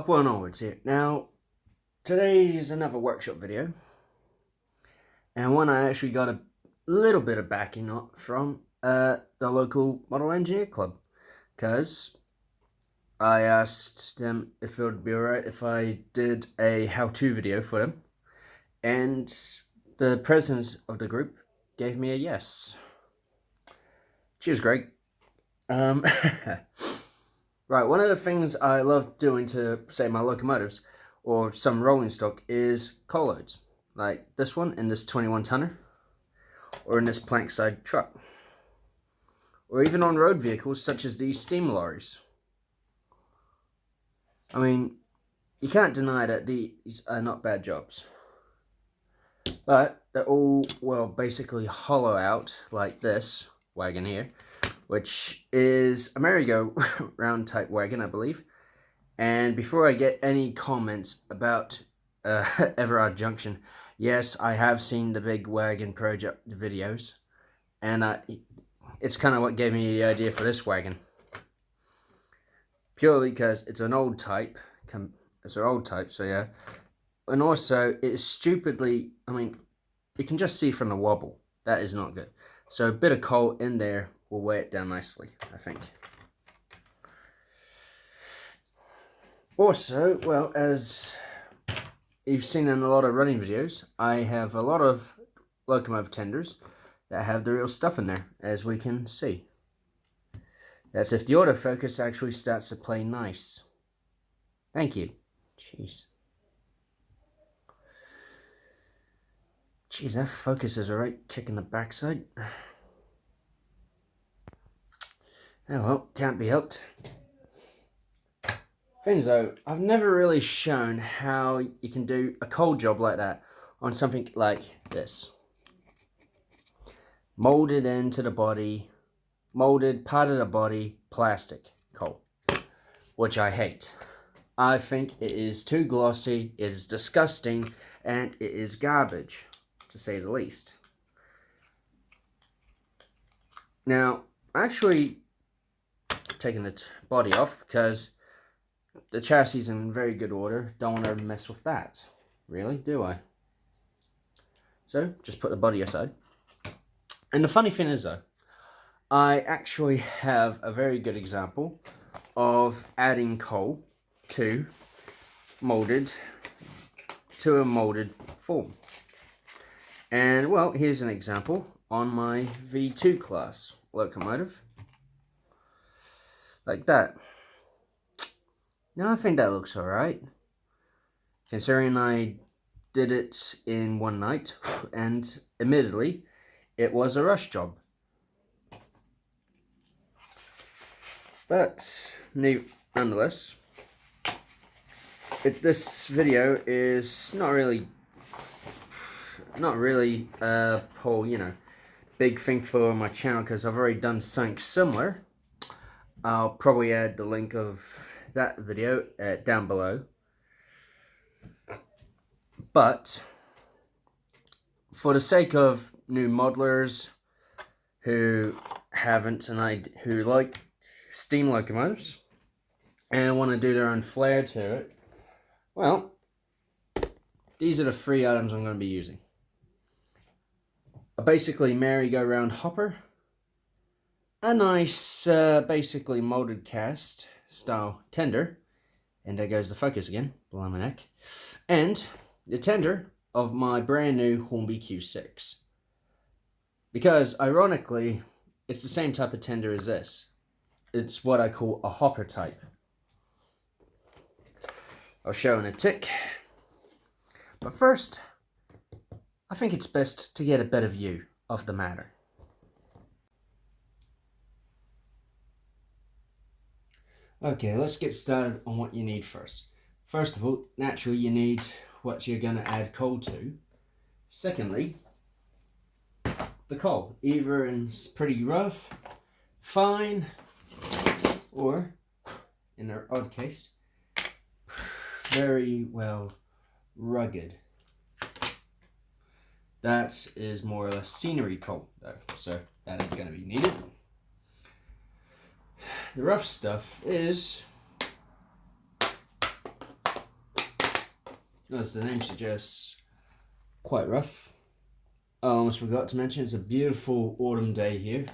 up and onwards here. Now, today is another workshop video, and one I actually got a little bit of backing from the local model engineer club, because I asked them if it would be alright if I did a how-to video for them, and the president of the group gave me a yes. She was great. Right, one of the things I love doing to, say, my locomotives or some rolling stock is coal loads, like this one in this 21 tonner, or in this plank side truck, or even on road vehicles such as these steam lorries. I mean, you can't deny that these are not bad jobs, but they're all, well, basically hollow out like this wagon here, which is a merry-go-round type wagon, I believe. And before I get any comments about Everard Junction, yes, I have seen the big wagon project videos, and it's kind of what gave me the idea for this wagon. Purely because it's an old type, so yeah. And also, it's stupidly, I mean, you can just see from the wobble, that is not good. So a bit of coal in there will weigh it down nicely, I think. Also, well, as you've seen in a lot of running videos, I have a lot of locomotive tenders that have the real stuff in there, as we can see. That's if the autofocus actually starts to play nice. Thank you. Jeez. Jeez, that focus is a right kick in the backside. Oh well, can't be helped. Things though, I've never really shown how you can do a coal job like that on something like this. Molded into the body, molded part of the body, plastic coal, which I hate. I think it is too glossy, it is disgusting, and it is garbage, to say the least. Now, actually taking the body off because the chassis is in very good order. Don't want to mess with that, really, do I? So, just put the body aside. And the funny thing is though, I actually have a very good example of adding coal to a molded form. And well, here's an example on my V2 class locomotive. Like that. Now I think that looks alright, considering I did it in one night, and admittedly, it was a rush job. But nonetheless, this video is not really a whole, big thing for my channel, because I've already done something similar. I'll probably add the link of that video down below. But for the sake of new modelers who who like steam locomotives and want to do their own flair to it, well, these are the three items I'm going to be using. A basically merry-go-round hopper, a nice basically molded cast style tender, and there goes the focus again, below my neck, and the tender of my brand new Hornby Q6, because ironically it's the same type of tender as this. It's what I call a hopper type. I'll show in a tick, but first I think it's best to get a better view of the matter. Okay, let's get started on what you need first. First of all, naturally you need what you're going to add coal to. Secondly, the coal, either in pretty rough, fine, or, in our odd case, very well rugged. That is more or less scenery coal though, so that ain't going to be needed. The rough stuff is as the name suggests, quite rough. I almost forgot to mention, it's a beautiful autumn day here.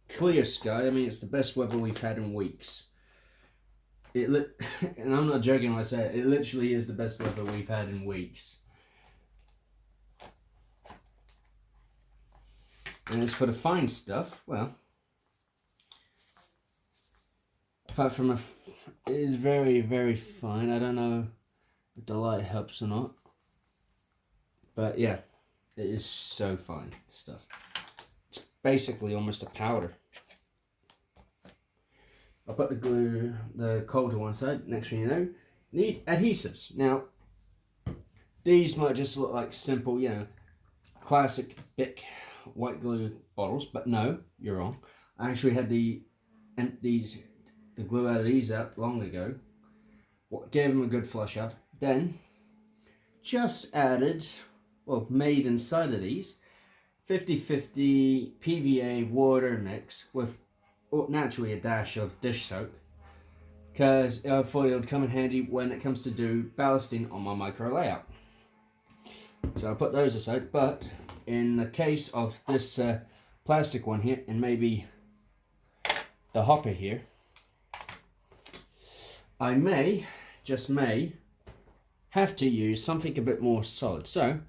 Clear sky. I mean, it's the best weather we've had in weeks. And I'm not joking when I say it literally is the best weather we've had in weeks. And as for the fine stuff, well, apart from it is very, very fine. I don't know if the light helps or not, but yeah, it is so fine stuff. It's basically almost a powder. I'll put the glue, the coal to one side. Next thing you know, need adhesives. Now, these might just look like simple, you know, classic Bic white glue bottles, but no, you're wrong. I actually had the glue out of these out long ago. Gave them a good flush out. Then, just added, well, made inside of these, 50-50 PVA water mix with naturally a dash of dish soap, because I thought it would come in handy when it comes to do ballasting on my micro layout. So I put those aside, but in the case of this plastic one here, and maybe the hopper here, I may, just may, have to use something a bit more solid. So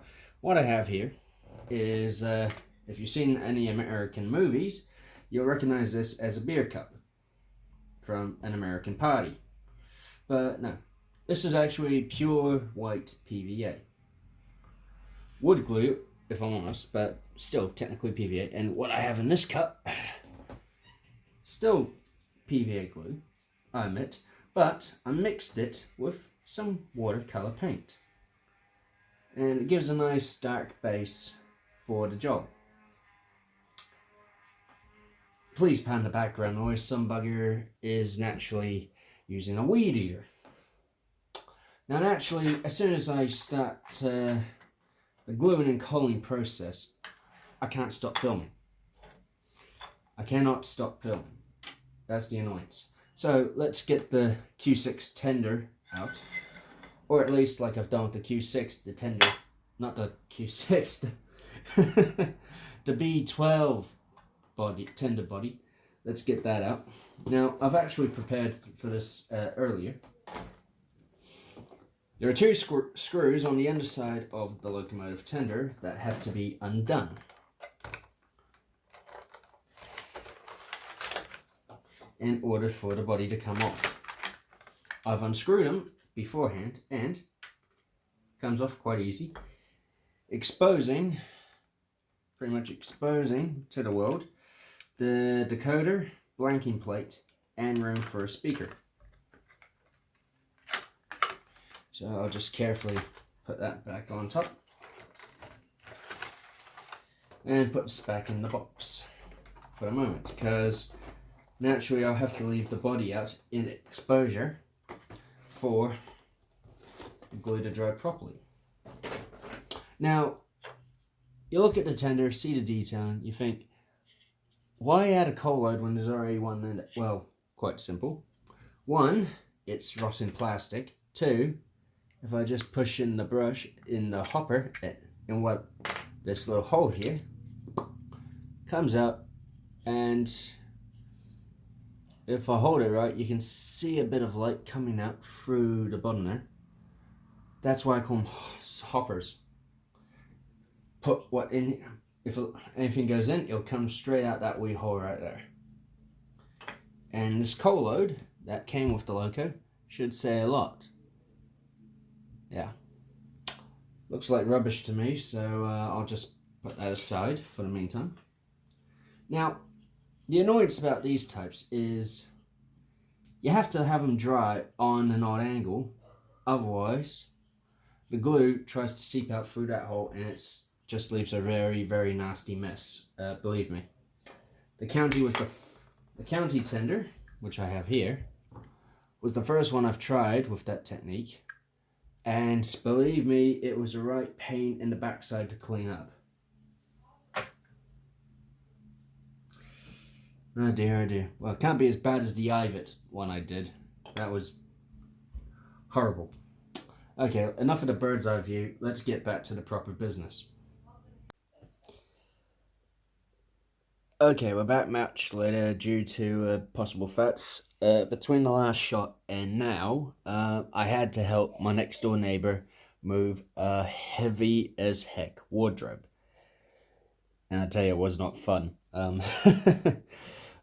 what I have here is, if you've seen any American movies, you'll recognize this as a beer cup from an American party. But no, this is actually pure white PVA. Wood glue, if I'm honest, but still technically PVA. And what I have in this cup, still PVA glue, I admit, but I mixed it with some watercolor paint. And it gives a nice dark base for the job. Please pardon the background noise, some bugger is naturally using a weed eater. Now naturally, as soon as I start the gluing and coaling process, I can't stop filming. I cannot stop filming. That's the annoyance. So let's get the Q6 tender out. Or at least like I've done with the Q6, the tender, not the Q6, the B12 body, tender body. Let's get that out. Now, I've actually prepared for this earlier. There are two screws on the underside of the locomotive tender that have to be undone. In order for the body to come off. I've unscrewed them beforehand and comes off quite easy. Pretty much exposing to the world, the decoder, blanking plate, and room for a speaker. So I'll just carefully put that back on top and put this back in the box for a moment, because naturally I'll have to leave the body out in exposure for the glue to dry properly. Now, you look at the tender, see the detailing, you think, why add a coal load when there's already one in it? Well, quite simple. One, it's rotten plastic. Two, if I just push in the brush in the hopper, in what this little hole here, comes out, and if I hold it right, you can see a bit of light coming out through the bottom there. That's why I call them hoppers. Put what in, if anything goes in, it'll come straight out that wee hole right there. And this coal load that came with the loco should say a lot. Yeah. Looks like rubbish to me, so I'll just put that aside for the meantime. Now, the annoyance about these types is you have to have them dry on an odd angle, otherwise the glue tries to seep out through that hole and it just leaves a very, very nasty mess. Believe me. The county tender, which I have here, was the first one I've tried with that technique, and believe me, it was a right pain in the backside to clean up. Oh dear, oh dear. Well, it can't be as bad as the Ivet one I did. That was horrible. Okay, enough of the bird's eye view. Let's get back to the proper business. Okay, we're back much later due to possible facts. Between the last shot and now, I had to help my next door neighbor move a heavy as heck wardrobe. And I tell you, it was not fun. Oh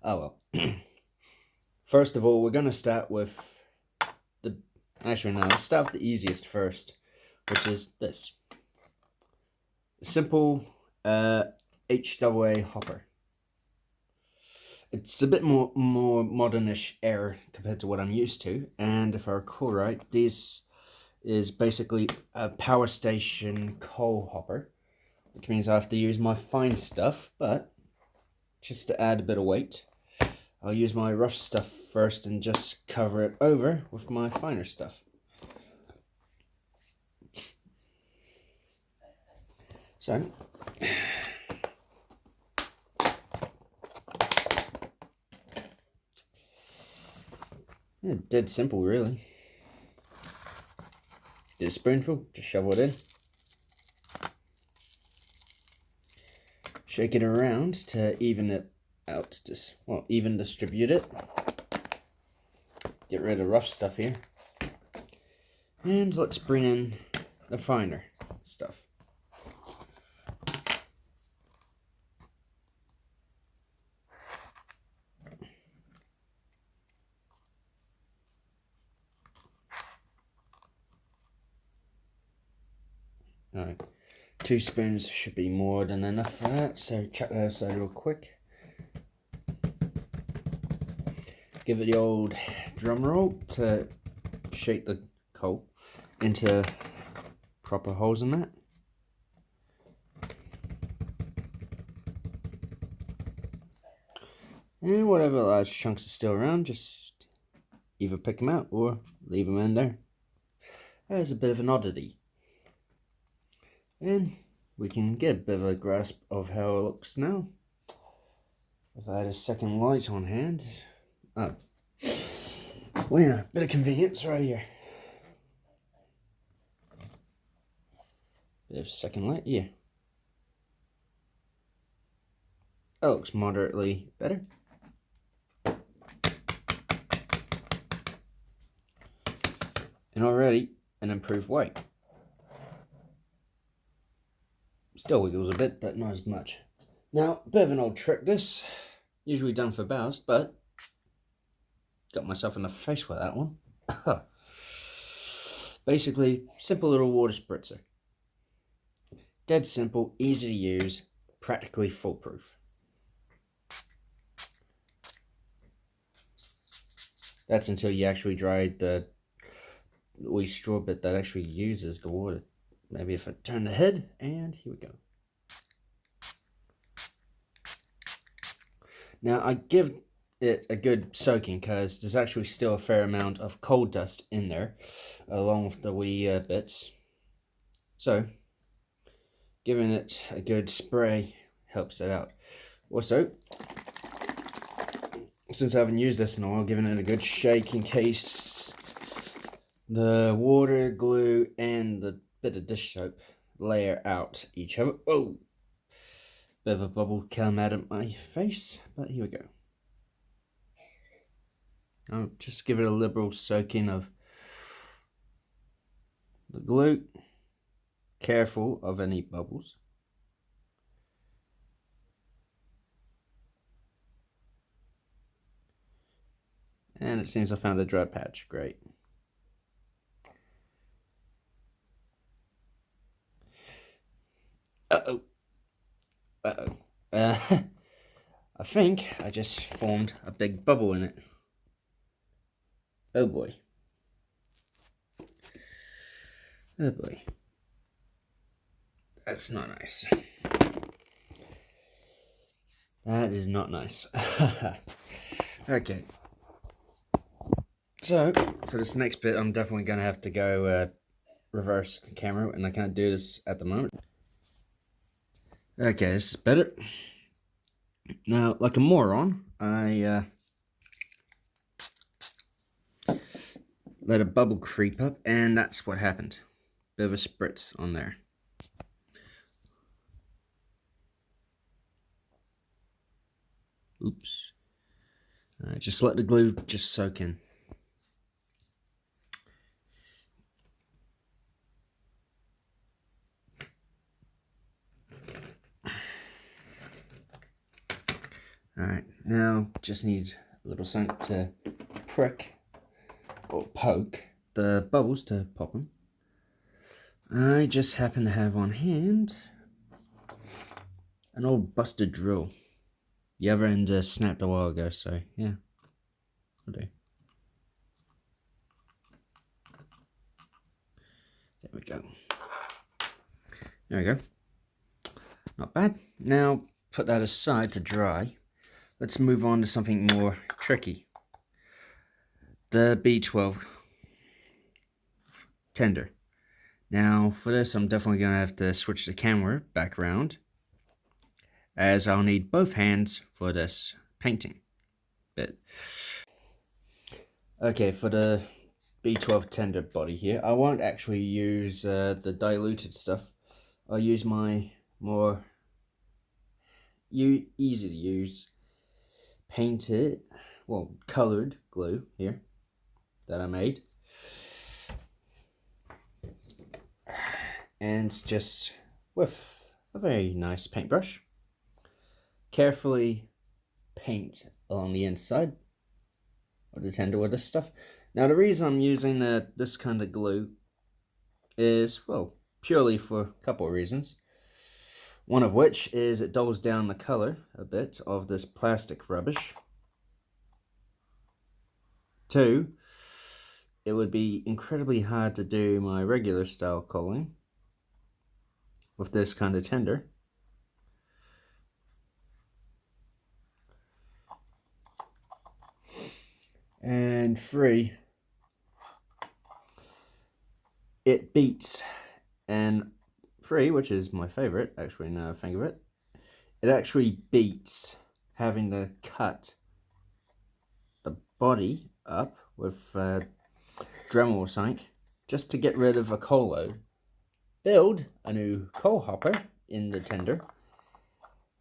well. First of all, we're going to start with the... Actually, no, let's start with the easiest first, which is this. A simple HAA hopper. It's a bit more modernish air compared to what I'm used to, and if I recall right, this is basically a power station coal hopper, which means I have to use my fine stuff, but just to add a bit of weight, I'll use my rough stuff first and just cover it over with my finer stuff. So, yeah, dead simple really. Get a spoonful, just shovel it in. Shake it around to even it out, even distribute it. Get rid of rough stuff here. And let's bring in the finer stuff. Alright, 2 spoons should be more than enough for that, so chuck that aside real quick. Give it the old drum roll to shake the coal into proper holes in that. And whatever large chunks are still around, just either pick them out or leave them in there. There's a bit of an oddity. And we can get a bit of a grasp of how it looks now. If I had a second light on hand. Oh. Well, yeah, bit of convenience right here. Bit of second light, yeah. That looks moderately better. And already an improved weight. Still wiggles a bit, but not as much. Now, a bit of an old trick this. Usually done for bows, but got myself in the face with that one. Basically, simple little water spritzer. Dead simple, easy to use, practically foolproof. That's until you actually dried the wee straw bit that actually uses the water. Maybe if I turn the head, and here we go. Now I give it a good soaking because there's actually still a fair amount of coal dust in there, along with the wee bits. So, giving it a good spray helps it out. Also, since I haven't used this in a while, giving it a good shake in case the water, glue, and the bit of dish soap layer out each other. Oh! Bit of a bubble came out of my face, but here we go. I'll just give it a liberal soaking of the glue. Careful of any bubbles. And it seems I found a dry patch. Great. Uh-oh. Uh-oh. I think I just formed a big bubble in it. Oh boy. Oh boy. That's not nice. That is not nice. Okay. So, for this next bit, I'm definitely going to have to go reverse camera, and I can't do this at the moment. Okay, this is better. Now, like a moron, I let a bubble creep up, and that's what happened. Bit of a spritz on there. Oops. Just let the glue just soak in. Alright, now just needs a little something to prick or poke the bubbles to pop them. I just happen to have on hand an old busted drill. The other end snapped a while ago, so yeah, will do. There we go. There we go. Not bad. Now put that aside to dry. Let's move on to something more tricky. The B12 tender. Now for this I'm definitely going to have to switch the camera back around, as I'll need both hands for this painting bit. Okay, for the B12 tender body here, I won't actually use the diluted stuff. I'll use my more easy to use painted, well, colored glue here that I made. And just with a very nice paintbrush, carefully paint along the inside of the tender with this stuff. Now the reason I'm using this kind of glue is, well, purely for a couple of reasons. One of which is it dulls down the color a bit of this plastic rubbish. Two, it would be incredibly hard to do my regular style coaling with this kind of tender. And three, it beats. And three, which is my favorite, actually, now I think of it, it actually beats having to cut the body up with Dremel or something just to get rid of a coal load, build a new coal hopper in the tender,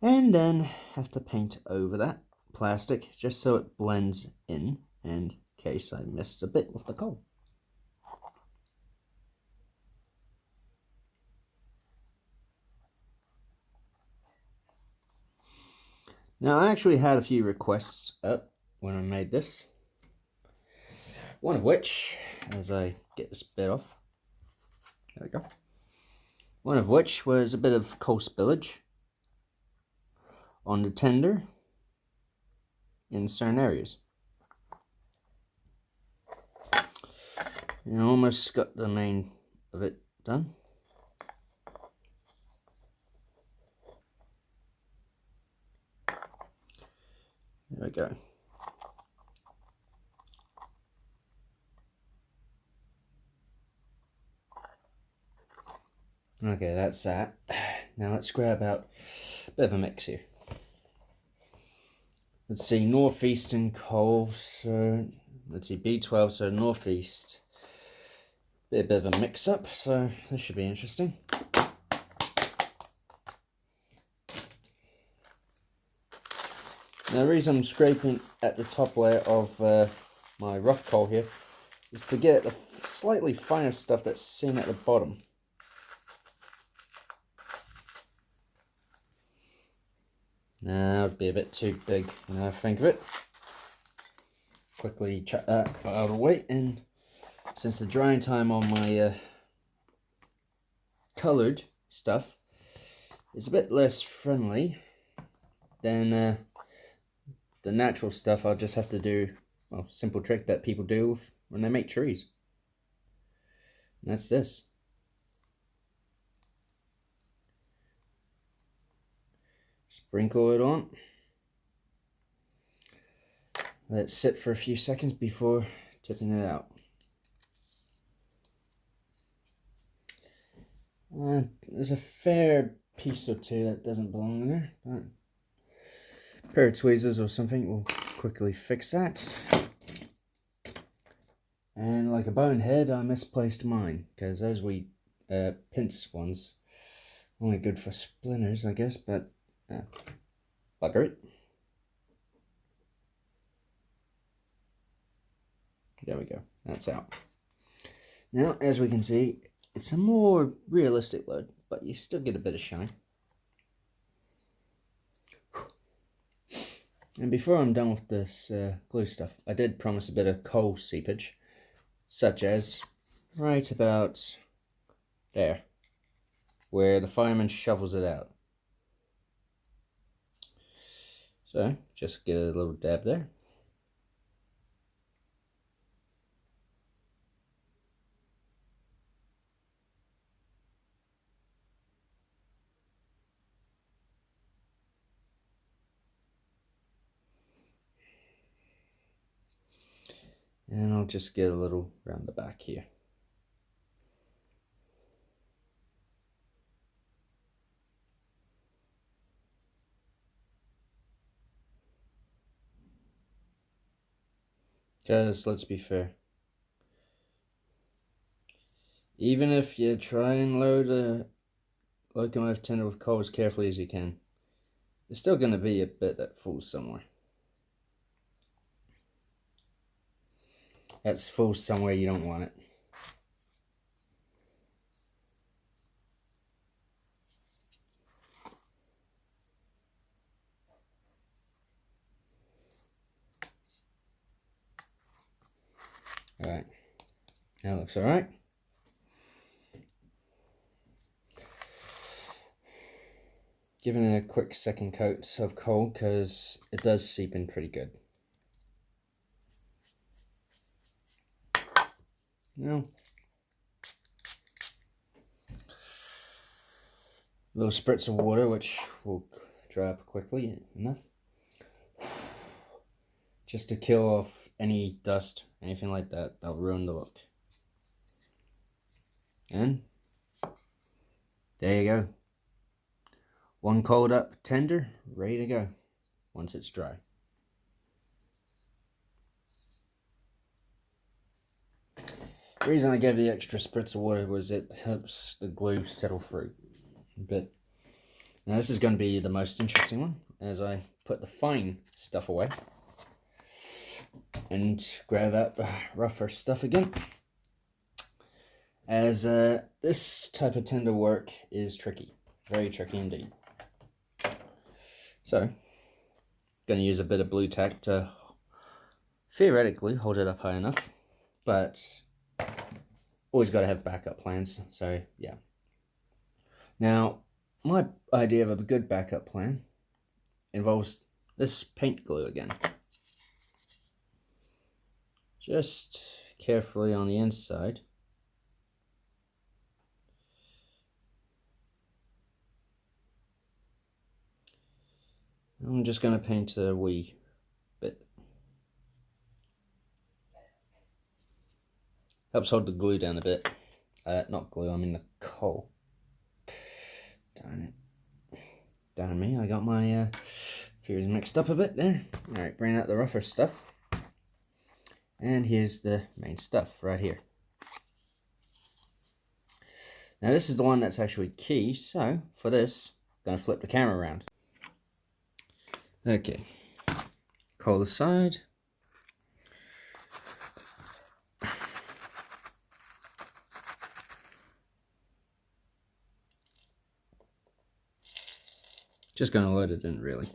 and then have to paint over that plastic just so it blends in case I missed a bit with the coal. Now I actually had a few requests up when I made this. One of which, as I get this bit off, there we go. One of which was a bit of coal spillage on the tender in certain areas. And I almost got the main of it done. There we go. Okay, that's that. Now let's grab out a bit of a mix here. Let's see, northeastern coal, so let's see, B12, so northeast. Be a bit of a mix up, so this should be interesting. Now the reason I'm scraping at the top layer of my rough coal here is to get the slightly finer stuff that's seen at the bottom. Now that would be a bit too big when I think of it. Quickly chuck that out of the way, and since the drying time on my coloured stuff is a bit less friendly than the natural stuff, I'll just have to do, well, simple trick that people do when they make trees. And that's this. Sprinkle it on. Let it sit for a few seconds before tipping it out. There's a fair piece or two that doesn't belong in there, but a pair of tweezers or something will quickly fix that. And like a bonehead, I misplaced mine, because those wee pince ones, only good for splinters, I guess, but bugger it. There we go, that's out. Now, as we can see, it's a more realistic load, but you still get a bit of shine. And before I'm done with this glue stuff, I did promise a bit of coal seepage, such as right about there, where the fireman shovels it out. So, just get a little dab there. And I'll just get a little around the back here. Because, let's be fair, even if you try and load a locomotive tender with coal as carefully as you can, there's still going to be a bit that falls somewhere. That's falls somewhere you don't want it. Alright, that looks alright. Giving it a quick second coat of coal because it does seep in pretty good. Now, a little spritz of water, which will dry up quickly enough, just to kill off any dust, anything like that that'll ruin the look. And there you go, one coiled up tender ready to go once it's dry. The reason I gave the extra spritz of water was it helps the glue settle through a bit. Now this is going to be the most interesting one, as I put the fine stuff away and grab out the rougher stuff again, as this type of tender work is tricky, very tricky indeed. So, going to use a bit of blue tack to theoretically hold it up high enough, but always got to have backup plans, so yeah. Now, my idea of a good backup plan involves this paint glue again. Just carefully on the inside. I'm just going to paint a wee bit. Helps hold the glue down a bit. Not glue, I mean the coal. Darn it. Darn me, I got my theories mixed up a bit there. Alright, bring out the rougher stuff. And here's the main stuff right here. Now this is the one that's actually key, so for this, I'm going to flip the camera around. Okay, coal aside. Just going to load it in, really.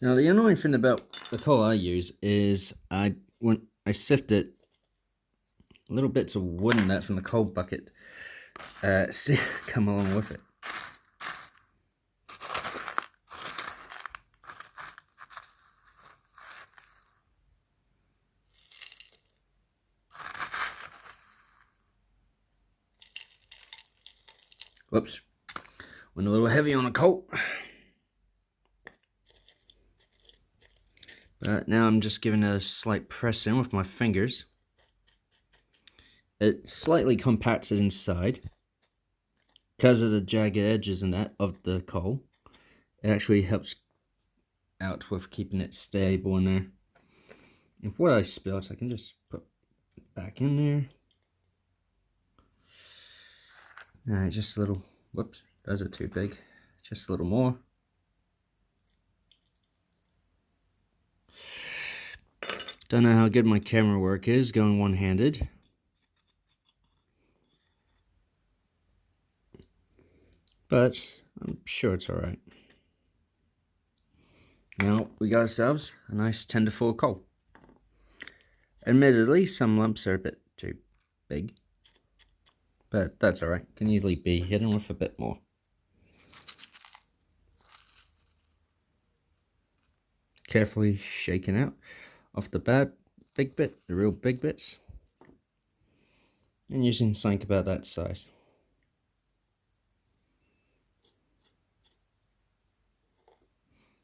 Now the annoying thing about the coal I use is when I sift it, little bits of wood in that from the coal bucket come along with it. Whoops, went a little heavy on the coal. But now I'm just giving it a slight press in with my fingers. It slightly compacts it inside. Because of the jagged edges and that of the coal, it actually helps out with keeping it stable in there. If what I spilled, I can just put it back in there. Alright, just a little, whoops, those are too big. Just a little more. Don't know how good my camera work is going one-handed. But I'm sure it's alright. Now we got ourselves a nice tender full of coal. Admittedly, some lumps are a bit too big. But that's alright. Can easily be hidden with a bit more. Carefully shaken out off the bad big bit, the real big bits. And using something about that size.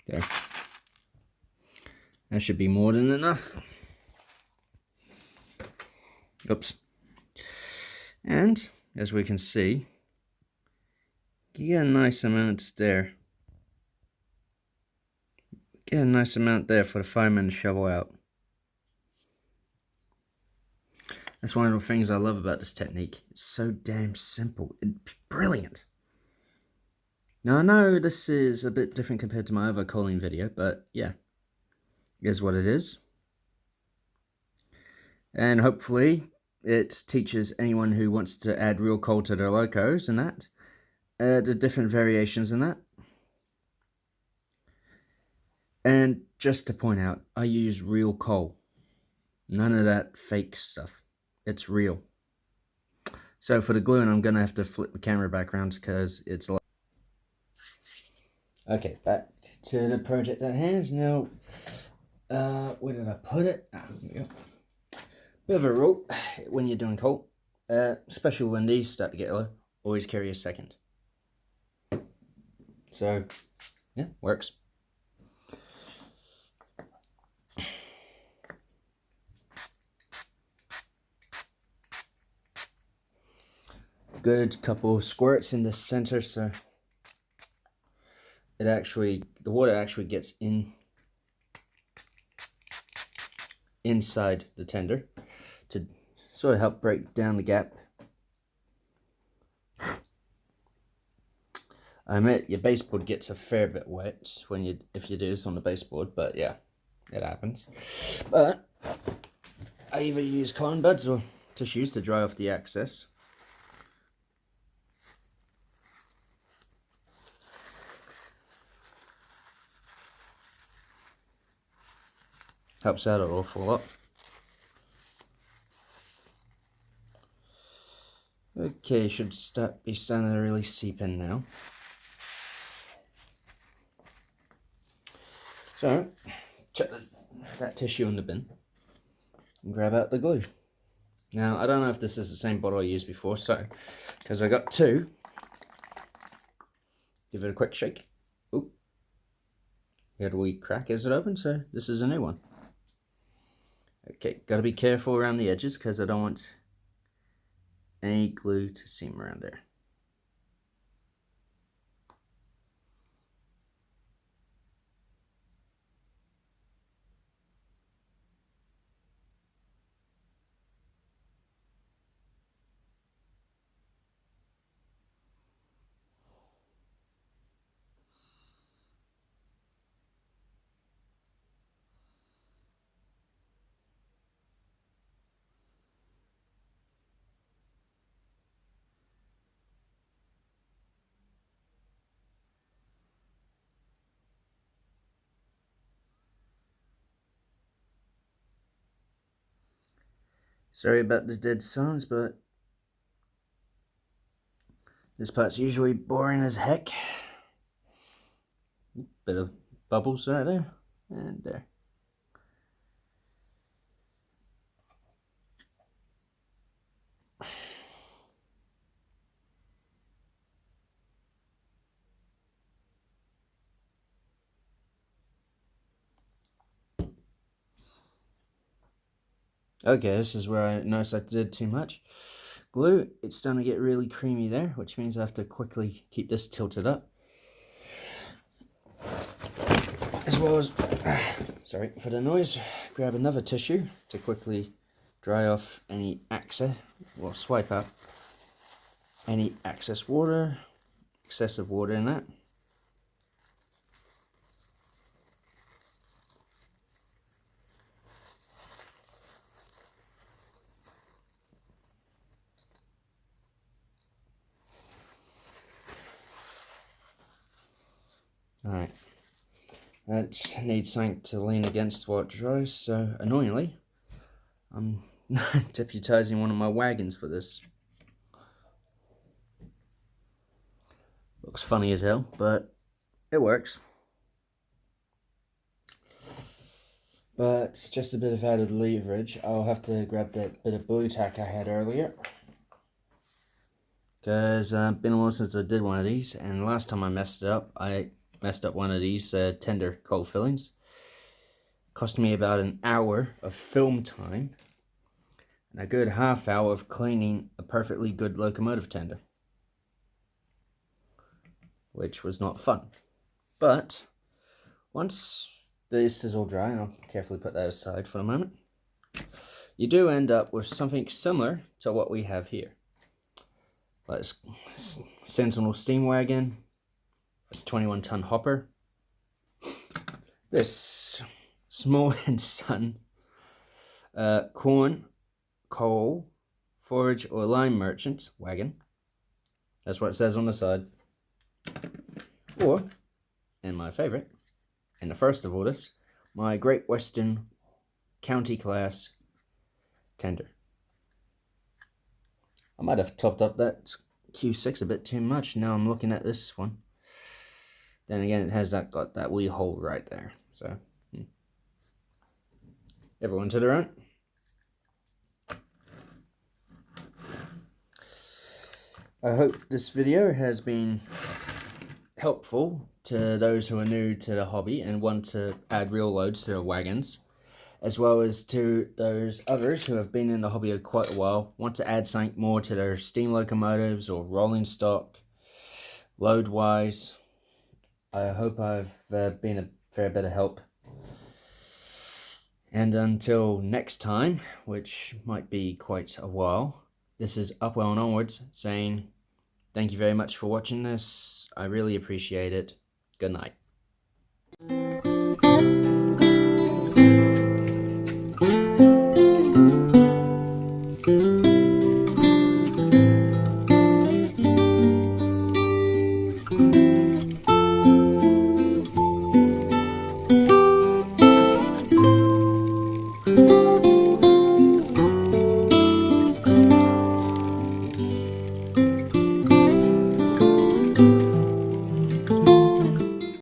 There. That should be more than enough. Oops. And as we can see, you get a nice amount there. Get a nice amount there for the fireman to shovel out. That's one of the things I love about this technique. It's so damn simple. It's brilliant. Now I know this is a bit different compared to my other coaling video, but yeah, it is what it is. And hopefully it teaches anyone who wants to add real coal to their locos and that, the different variations in that. And just to point out, I use real coal. None of that fake stuff. It's real. So for the gluing, I'm going to have to flip the camera back around because it's a lot. Okay, back to the project at hand. Now, where did I put it? Here we go. Bit of a rule when you're doing coal, especially when these start to get low, always carry a second. So, yeah, works. Good couple of squirts in the center, so it actually, the water actually gets inside the tender to sort of help break down the gap. I admit your baseboard gets a fair bit wet if you do this on the baseboard, but yeah, it happens. But I either use cotton buds or tissues to dry off the excess. Helps out an awful lot. Okay, should be starting to really seep in now. So, chuck that tissue in the bin and grab out the glue. Now, I don't know if this is the same bottle I used before, so, because I got two, give it a quick shake. Oop. We had a wee crack as it opened, so this is a new one. Okay, gotta be careful around the edges because I don't want any glue to seam around there. Sorry about the dead silence, but this part's usually boring as heck. Bit of bubbles right there, and there. Okay, this is where I noticed I did too much glue. It's starting to get really creamy there, which means I have to quickly keep this tilted up. As as well as, sorry for the noise, grab another tissue to quickly dry off any excess, or swipe out any excessive water in that. Alright, that needs something to lean against while it dries, so annoyingly, I'm deputizing one of my wagons for this. Looks funny as hell, but it works. But it's just a bit of added leverage. I'll have to grab that bit of blue tack I had earlier, because it's been a while since I did one of these, and last time I messed up one of these tender cold fillings. Cost me about an hour of film time and a good half hour of cleaning a perfectly good locomotive tender, which was not fun. But once this is all dry, and I'll carefully put that aside for a moment, you do end up with something similar to what we have here. That's Sentinel steam wagon. It's 21-ton hopper. This small and son corn, coal, forage or lime merchant wagon. That's what it says on the side. Or, and my favorite, and the first of all this, my Great Western County class tender. I might have topped up that Q6 a bit too much. Now I'm looking at this one. Then again, it has got that wee hole right there. So, everyone to their own. I hope this video has been helpful to those who are new to the hobby and want to add real loads to their wagons, as well as to those others who have been in the hobby quite a while, want to add something more to their steam locomotives or rolling stock, load-wise. I hope I've been a fair bit of help. And until next time, which might be quite a while, this is Upwell and Onwards saying thank you very much for watching this. I really appreciate it. Good night.